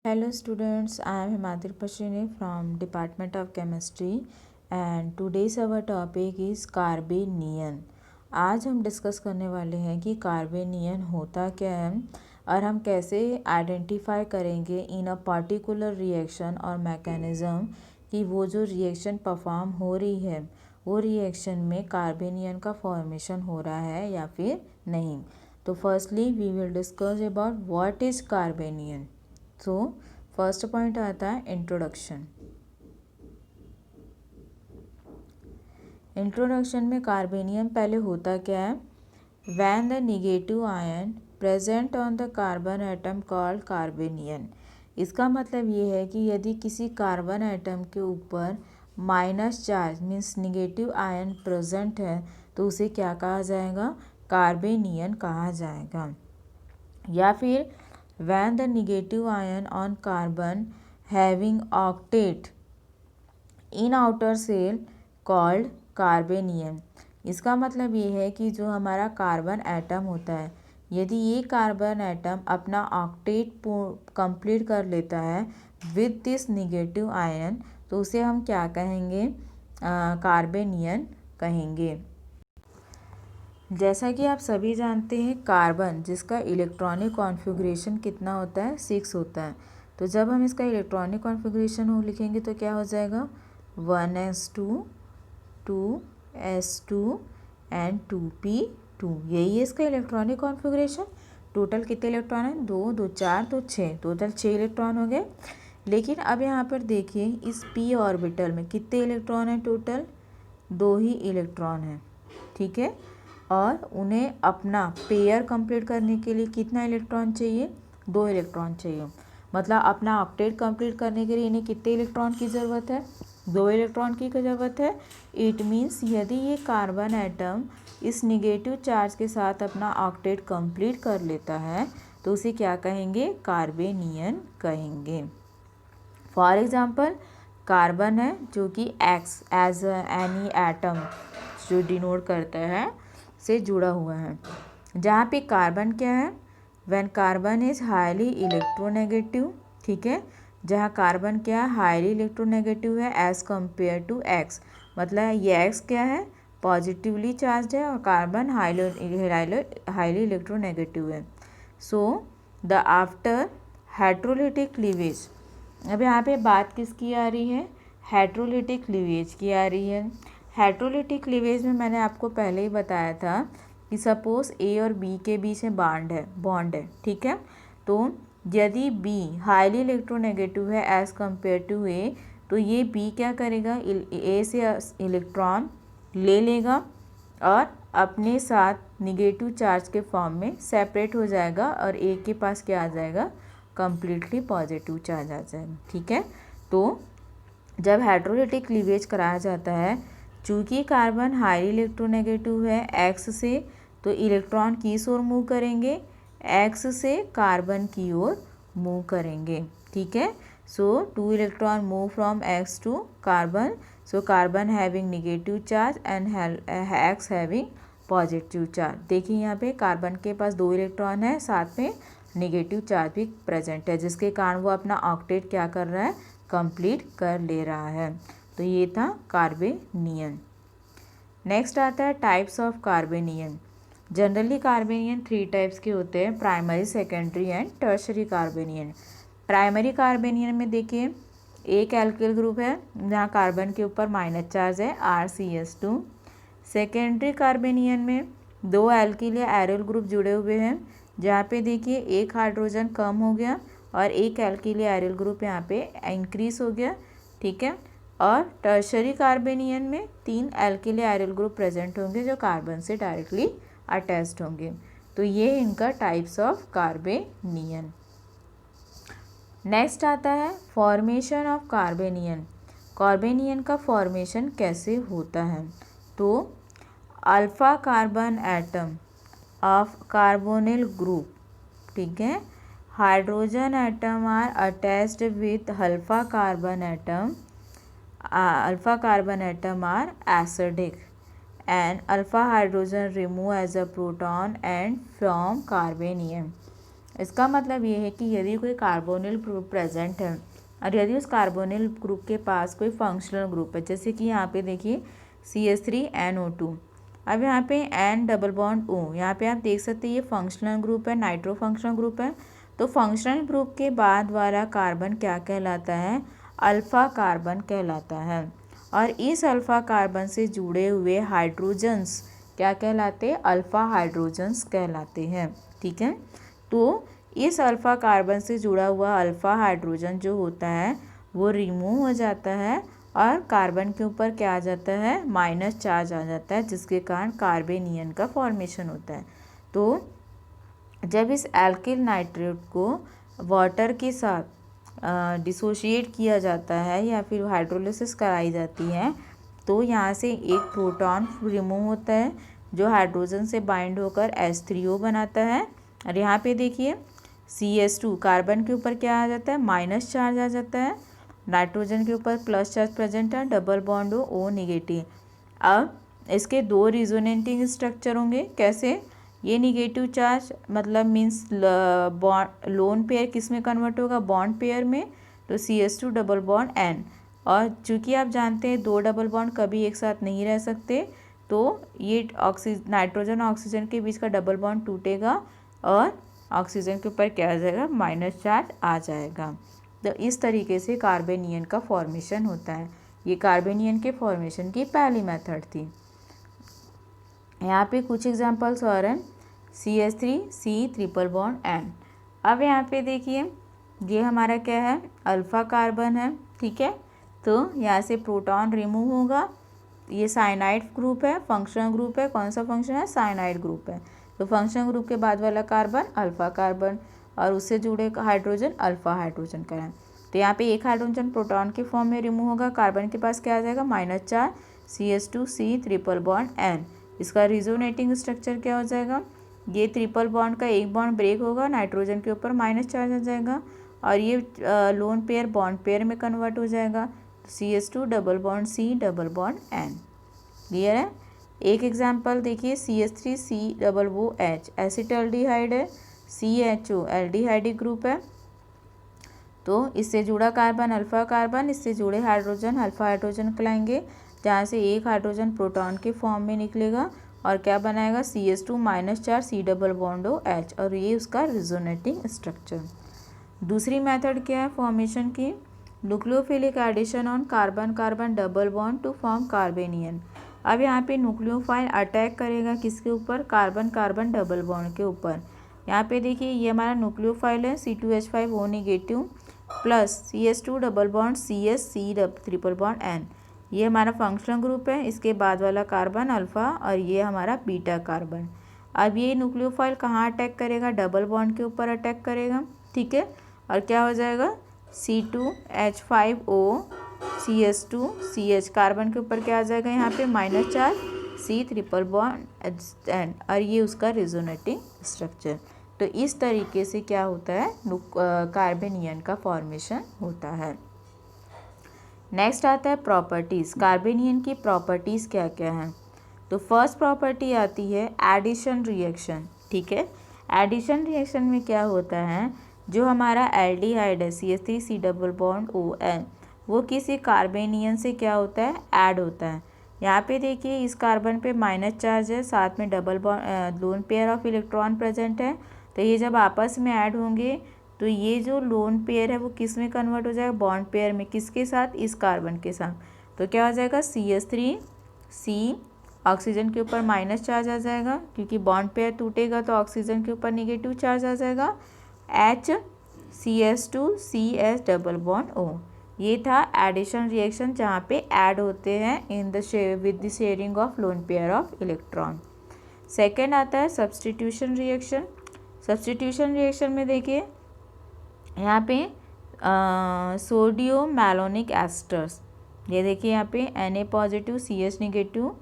Hello students, I am Himadri Pashini from Department of Chemistry and today's our topic is कार्बेनियन। आज हम discuss करने वाले हैं कि कार्बेनियन होता क्या है और हम कैसे आइडेंटिफाई करेंगे इन अ पर्टिकुलर रिएक्शन और मैकेनिज़्म कि वो जो रिएक्शन परफॉर्म हो रही है वो रिएक्शन में कार्बेनियन का फॉर्मेशन हो रहा है या फिर नहीं। तो firstly we will discuss about what is carbanion. तो फर्स्ट पॉइंट आता है इंट्रोडक्शन। इंट्रोडक्शन में कार्बेनियम पहले होता क्या है, when the negative ion present on the carbon atom called carbanion. इसका मतलब ये है कि यदि किसी कार्बन एटम के ऊपर minus charge means negative ion present है तो उसे क्या कहा जाएगा, कार्बेनियन कहा जाएगा। या फिर when the negative ion on carbon having octet in outer shell called कार्बेनियन। इसका मतलब ये है कि जो हमारा कार्बन एटम होता है यदि ये कार्बन एटम अपना ऑक्टेट कंप्लीट कर लेता है विद दिस नेगेटिव आयन तो उसे हम क्या कहेंगे, कार्बेनियन कहेंगे। जैसा कि आप सभी जानते हैं कार्बन जिसका इलेक्ट्रॉनिक कॉन्फ़िगरेशन कितना होता है, 6 होता है। तो जब हम इसका इलेक्ट्रॉनिक कॉन्फ़िगरेशन हो लिखेंगे तो क्या हो जाएगा, 1s2 2s2 एंड 2p2। यही है इसका इलेक्ट्रॉनिक कॉन्फ़िगरेशन। टोटल कितने इलेक्ट्रॉन हैं, 2 2 4 तो 6, टोटल 6 इलेक्ट्रॉन हो गए। लेकिन अब यहाँ पर देखिए इस p ऑर्बिटल में कितने इलेक्ट्रॉन हैं, टोटल 2 ही इलेक्ट्रॉन हैं, ठीक है। और उन्हें अपना पेयर कंप्लीट करने के लिए कितना इलेक्ट्रॉन चाहिए, 2 इलेक्ट्रॉन चाहिए। मतलब अपना ऑक्टेट कंप्लीट करने के लिए इन्हें कितने इलेक्ट्रॉन की ज़रूरत है, 2 इलेक्ट्रॉन की ज़रूरत है। इट मीन्स यदि ये कार्बन एटम इस निगेटिव चार्ज के साथ अपना ऑक्टेट कंप्लीट कर लेता है तो उसे क्या कहेंगे, कार्बेनियन कहेंगे। फॉर एग्ज़ाम्पल कार्बन है जो कि एक्स एज एनी एटम जो डिनोट करता है से जुड़ा हुआ है। जहाँ पे कार्बन क्या है, when carbon is highly electronegative, ठीक है। जहाँ कार्बन क्या है, हाईली इलेक्ट्रोनेगेटिव है एज कंपेयर टू एक्स। मतलब ये एक्स क्या है, पॉजिटिवली चार्ज है और कार्बन हाईली इलेक्ट्रोनेगेटिव है। So the after heterolytic cleavage, अब यहाँ पे बात किसकी आ रही है, हेट्रोलिटिक क्लीवेज की आ रही है। हेट्रोलिटिक क्लीवेज में मैंने आपको पहले ही बताया था कि सपोज ए और बी के बीच में बॉन्ड है, ठीक है। तो यदि बी हाईली इलेक्ट्रोनेगेटिव है एज कंपेयर टू ए तो ये बी क्या करेगा, ए से इलेक्ट्रॉन ले लेगा और अपने साथ निगेटिव चार्ज के फॉर्म में सेपरेट हो जाएगा और ए के पास क्या आ जाएगा, कंप्लीटली पॉजिटिव चार्ज आ जाएगा, ठीक है। तो जब हेट्रोलिटिक क्लीवेज कराया जाता है, चूँकि कार्बन हाईली इलेक्ट्रोनेगेटिव है एक्स से तो इलेक्ट्रॉन किस ओर मूव करेंगे, एक्स से कार्बन की ओर मूव करेंगे, ठीक है। So 2 electron move from X to carbon, so carbon having negative charge and X having positive charge. देखिए यहाँ पे कार्बन के पास 2 इलेक्ट्रॉन है, साथ में नेगेटिव चार्ज भी प्रेजेंट है जिसके कारण वो अपना ऑक्टेट क्या कर रहा है, कंप्लीट कर ले रहा है। तो ये था कार्बेनियन। नेक्स्ट आता है types of carbanion. Generally carbanion 3 types के होते हैं, primary, secondary and tertiary carbanion. Primary carbanion में देखिए एक एल्किल ग्रुप है जहाँ कार्बन के ऊपर माइनस चार्ज है RCS2। सेकेंडरी कार्बेनियन में 2 एल्किल या एरियल ग्रुप जुड़े हुए हैं जहाँ पे देखिए एक हाइड्रोजन कम हो गया और एक एल्किल या एरियल ग्रुप यहाँ पे इंक्रीज हो गया, ठीक है। और टर्शरी कार्बेनियन में 3 एल्किल या एरियल ग्रुप प्रेजेंट होंगे जो कार्बन से डायरेक्टली अटैच्ड होंगे। तो ये इनका टाइप्स ऑफ कार्बेनियन। नेक्स्ट आता है फॉर्मेशन ऑफ कार्बेनियन। कार्बेनियन का फॉर्मेशन कैसे होता है, तो alpha carbon atom of carbonyl group, ठीक है, hydrogen atom are attached with alpha carbon atom are acidic and alpha hydrogen remove as a proton and from carbanium इसका मतलब ये है कि यदि कोई कार्बोनिल ग्रुप प्रेजेंट है और यदि उस कार्बोनिल ग्रुप के पास कोई फंक्शनल ग्रुप है, जैसे कि यहाँ पे देखिए CH3NO2, अब यहाँ पे N डबल बॉन्ड O, यहाँ पे आप देख सकते हैं ये फंक्शनल ग्रुप है, नाइट्रो फंक्शनल ग्रुप है। तो फंक्शनल ग्रुप के बाद वाला कार्बन क्या कहलाता है? अल्फ़ा कार्बन कहलाता है। और इस अल्फ़ा कार्बन से जुड़े हुए हाइड्रोजन्स क्या कहलाते हैं? अल्फ़ा हाइड्रोजन्स कहलाते हैं। ठीक है, तो इस अल्फ़ा कार्बन से जुड़ा हुआ अल्फ़ा हाइड्रोजन जो होता है वो रिमूव हो जाता है और कार्बन के ऊपर क्या आ जाता है? माइनस चार्ज आ जाता है, जिसके कारण कार्बेनियन का फॉर्मेशन होता है। तो जब इस एल्किल नाइट्रेट को वाटर के साथ डिसोशिएट किया जाता है या फिर हाइड्रोलिसिस कराई जाती है, तो यहाँ से एक प्रोटॉन रिमूव होता है जो हाइड्रोजन से बाइंड होकर H3O बनाता है। और यहाँ पे देखिए CH2 कार्बन के ऊपर क्या आ जाता है? माइनस चार्ज आ जाता है, नाइट्रोजन के ऊपर प्लस चार्ज प्रेजेंट है, डबल बॉन्ड O निगेटिव। अब इसके दो रिजोनेटिंग स्ट्रक्चर होंगे। कैसे? ये निगेटिव चार्ज मतलब मीन्स बॉन्ड लोन पेयर किस में कन्वर्ट होगा? बॉन्ड पेयर में, तो CH2 डबल बॉन्ड N। और चूँकि आप जानते हैं दो डबल बॉन्ड कभी एक साथ नहीं रह सकते, तो ये नाइट्रोजन और ऑक्सीजन के बीच का डबल बॉन्ड टूटेगा और ऑक्सीजन के ऊपर क्या आ जाएगा? माइनस चार्ज आ जाएगा। तो इस तरीके से कार्बेनियन का फॉर्मेशन होता है। ये कार्बेनियन के फॉर्मेशन की पहली मेथड थी। यहाँ पे कुछ एग्जांपल्स और हैं, CH3C ट्रिपल बॉन्ड N। अब यहाँ पे देखिए ये हमारा क्या है? अल्फ़ा कार्बन है। ठीक है, तो यहाँ से प्रोटॉन रिमूव होगा। ये साइनाइड ग्रुप है, फंक्शनल ग्रुप है। कौन सा फंक्शन है? साइनाइड ग्रुप है। तो फंक्शनल ग्रुप के बाद वाला कार्बन अल्फ़ा कार्बन और उससे जुड़े हाइड्रोजन अल्फ़ा हाइड्रोजन का है। तो यहाँ पे एक हाइड्रोजन प्रोटॉन के फॉर्म में रिमूव होगा, कार्बन के पास क्या आ जाएगा? Minus charge, CH2C triple bond N। इसका रिजोनेटिंग स्ट्रक्चर क्या हो जाएगा? ये ट्रिपल बॉन्ड का एक बॉन्ड ब्रेक होगा, नाइट्रोजन के ऊपर माइनस चार्ज आ जाएगा और ये लोन पेयर बॉन्ड पेयर में कन्वर्ट हो जाएगा, CH2 double bond C double bond N। Clear है? एक एग्जाम्पल देखिए CH3C डबल OH एसिटाल्डिहाइड है, CHO एल्डिहाइडिक ग्रुप है। तो इससे जुड़ा कार्बन अल्फ़ा कार्बन, इससे जुड़े हाइड्रोजन अल्फ़ा हाइड्रोजन कहलाएंगे, जहाँ से एक हाइड्रोजन प्रोटॉन के फॉर्म में निकलेगा और क्या बनाएगा? CH2 माइनस चार C डबल बॉन्ड OH, और ये उसका रिजोनेटिंग स्ट्रक्चर। दूसरी मेथड क्या है फॉर्मेशन की? Nucleophilic addition on carbon carbon double bond to form carbanion. अब यहाँ पे न्यूक्लियोफाइल अटैक करेगा किसके ऊपर? कार्बन कार्बन डबल बॉन्ड के ऊपर। यहाँ पे देखिए ये हमारा न्यूक्लियोफाइल है, C2H5O negative plus CH2 double bond CH triple bond N। ये हमारा फंक्शनल ग्रुप है, इसके बाद वाला कार्बन अल्फ़ा और ये हमारा बीटा कार्बन। अब ये न्यूक्लियोफाइल कहाँ अटैक करेगा? डबल बॉन्ड के ऊपर अटैक करेगा। ठीक है, और क्या हो जाएगा? C2H5O CH2 CH, कार्बन के ऊपर क्या आ जाएगा? यहाँ पे minus charge C triple bond N, और ये उसका रिजोनेटिंग स्ट्रक्चर। तो इस तरीके से क्या होता है? कार्बेनियन का फॉर्मेशन होता है। नेक्स्ट आता है प्रॉपर्टीज़। कार्बेनियन की प्रॉपर्टीज़ क्या क्या हैं? तो फर्स्ट प्रॉपर्टी आती है एडिशन रिएक्शन। ठीक है, एडिशन रिएक्शन में क्या होता है? जो हमारा एल्डिहाइड है CH3C डबल बॉन्ड ON, वो किसी कार्बेनियन से क्या होता है? ऐड होता है। यहाँ पे देखिए इस कार्बन पे माइनस चार्ज है, साथ में double bond lone pair of electron present है। तो ये जब आपस में ऐड होंगे तो ये जो लोन पेयर है वो किस में कन्वर्ट हो जाएगा? बॉन्ड पेयर में। किसके साथ? इस कार्बन के साथ। तो क्या हो जाएगा? CH3C, ऑक्सीजन के ऊपर माइनस चार्ज आ जाएगा क्योंकि बॉन्ड पेयर टूटेगा तो ऑक्सीजन के ऊपर निगेटिव चार्ज आ जाएगा, HCH2CS डबल बॉन्ड O। ये था एडिशन रिएक्शन जहाँ पे ऐड होते हैं in the with the sharing of lone pair of electron. Second आता है सब्सटीट्यूशन रिएक्शन। सब्सटीट्यूशन रिएक्शन में देखिए यहाँ पे सोडियम मैलोनिक एस्टर्स, ये देखिए यहाँ पे Na positive CH negative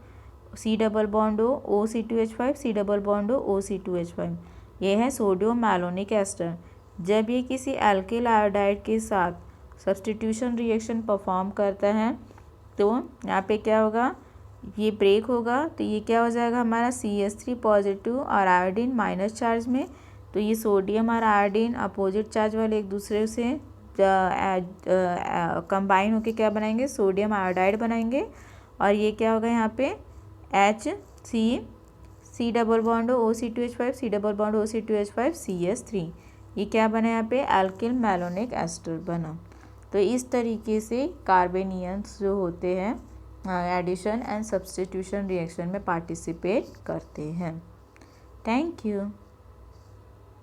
C double bond O C2H5 C double bond O C2H5, ये है सोडियम मैलोनिक एस्टर। जब ये किसी एल्किल आयोडाइड के साथ सब्सटीट्यूशन रिएक्शन परफॉर्म करता है तो यहाँ पे क्या होगा? ये ब्रेक होगा, तो ये क्या हो जाएगा हमारा CH3 पॉजिटिव और आयोडीन माइनस चार्ज में, तो ये सोडियम और आयोडीन अपोजिट चार्ज वाले एक दूसरे से कंबाइन होके क्या बनाएंगे, सोडियम आयोडाइड बनाएंगे। और ये क्या होगा यहाँ पे C double bond OC2H5 C double bond OC2H5 CH3, ये क्या बना यहाँ पे, एल्किल मैलोनिक एस्टर बना। तो इस तरीके से कार्बेनियंस जो होते हैं एडिशन एंड सब्स्टिट्यूशन रिएक्शन में पार्टिसिपेट करते हैं। Thank you.